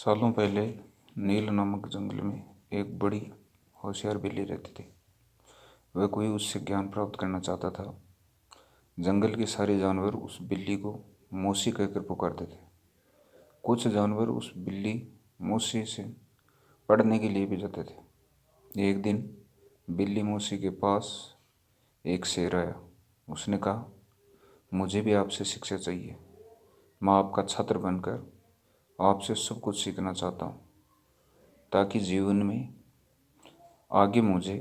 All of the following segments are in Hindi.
सालों पहले नील नामक जंगल में एक बड़ी होशियार बिल्ली रहती थी। वह कोई उससे ज्ञान प्राप्त करना चाहता था। जंगल के सारे जानवर उस बिल्ली को मौसी कहकर पुकारते थे। कुछ जानवर उस बिल्ली मौसी से पढ़ने के लिए भी जाते थे। एक दिन बिल्ली मौसी के पास एक शेर आया। उसने कहा, मुझे भी आपसे शिक्षा चाहिए। मैं आपका छात्र बनकर आपसे सब कुछ सीखना चाहता हूँ, ताकि जीवन में आगे मुझे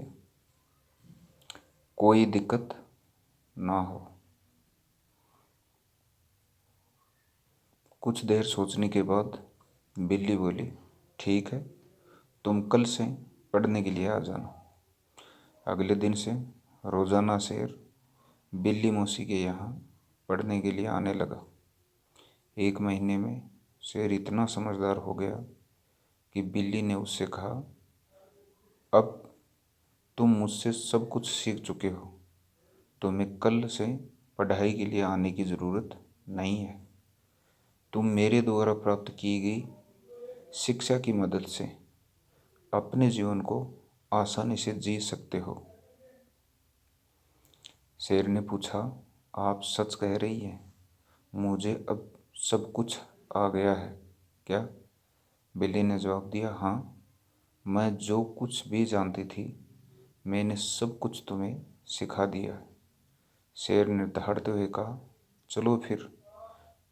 कोई दिक्कत ना हो। कुछ देर सोचने के बाद बिल्ली बोली, ठीक है, तुम कल से पढ़ने के लिए आ जाना। अगले दिन से रोजाना शेर बिल्ली मौसी के यहाँ पढ़ने के लिए आने लगा। एक महीने में शेर इतना समझदार हो गया कि बिल्ली ने उससे कहा, अब तुम मुझसे सब कुछ सीख चुके हो, तुम्हें कल से पढ़ाई के लिए आने की ज़रूरत नहीं है। तुम मेरे द्वारा प्राप्त की गई शिक्षा की मदद से अपने जीवन को आसानी से जी सकते हो। शेर ने पूछा, आप सच कह रही हैं? मुझे अब सब कुछ आ गया है क्या? बिल्ली ने जवाब दिया, हाँ, मैं जो कुछ भी जानती थी मैंने सब कुछ तुम्हें सिखा दिया है। शेर ने दहाड़ते हुए कहा, चलो फिर,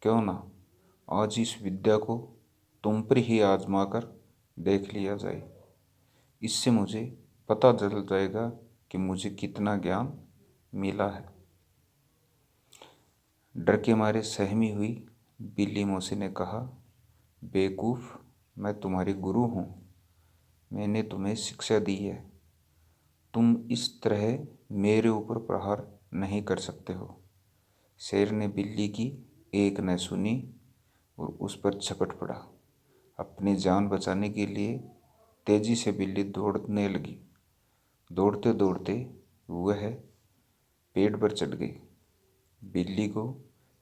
क्यों ना आज इस विद्या को तुम पर ही आजमा कर देख लिया जाए। इससे मुझे पता चल जाएगा कि मुझे कितना ज्ञान मिला है। डर के मारे सहमी हुई बिल्ली मौसी ने कहा, बेवकूफ़, मैं तुम्हारी गुरु हूँ। मैंने तुम्हें शिक्षा दी है। तुम इस तरह मेरे ऊपर प्रहार नहीं कर सकते हो। शेर ने बिल्ली की एक न सुनी और उस पर झपट पड़ा। अपनी जान बचाने के लिए तेजी से बिल्ली दौड़ने लगी। दौड़ते दौड़ते वह पेड़ पर चढ़ गई। बिल्ली को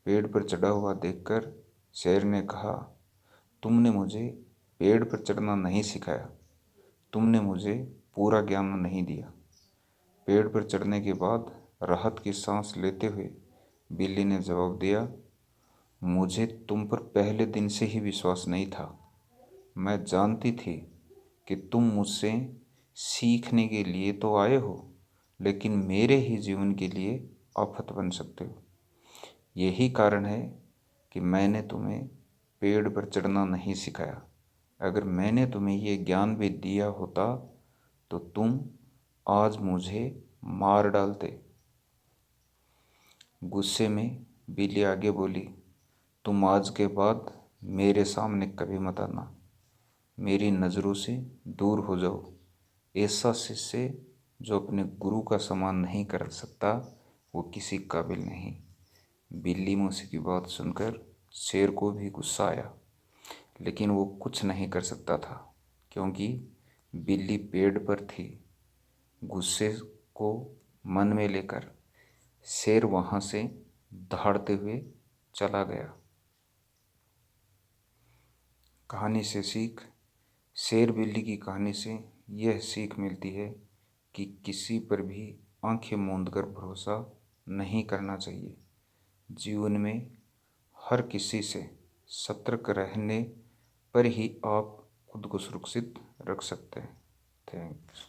पेड़ पर चढ़ा हुआ देखकर शेर ने कहा, तुमने मुझे पेड़ पर चढ़ना नहीं सिखाया, तुमने मुझे पूरा ज्ञान नहीं दिया। पेड़ पर चढ़ने के बाद राहत की सांस लेते हुए बिल्ली ने जवाब दिया, मुझे तुम पर पहले दिन से ही विश्वास नहीं था। मैं जानती थी कि तुम मुझसे सीखने के लिए तो आए हो, लेकिन मेरे ही जीवन के लिए आफत बन सकते हो। यही कारण है कि मैंने तुम्हें पेड़ पर चढ़ना नहीं सिखाया। अगर मैंने तुम्हें ये ज्ञान भी दिया होता तो तुम आज मुझे मार डालते। गुस्से में बिल्ली आगे बोली, तुम आज के बाद मेरे सामने कभी मत आना। मेरी नज़रों से दूर हो जाओ। ऐसा शिष्य जो अपने गुरु का सम्मान नहीं कर सकता, वो किसी काबिल नहीं। बिल्ली मौसी की बात सुनकर शेर को भी गुस्सा आया, लेकिन वो कुछ नहीं कर सकता था, क्योंकि बिल्ली पेड़ पर थी। गुस्से को मन में लेकर शेर वहाँ से दहाड़ते हुए चला गया। कहानी से सीख। शेर बिल्ली की कहानी से यह सीख मिलती है कि किसी पर भी आंखें मूंद कर भरोसा नहीं करना चाहिए। जीवन में हर किसी से सतर्क रहने पर ही आप खुद को सुरक्षित रख सकते हैं। थैंक्स।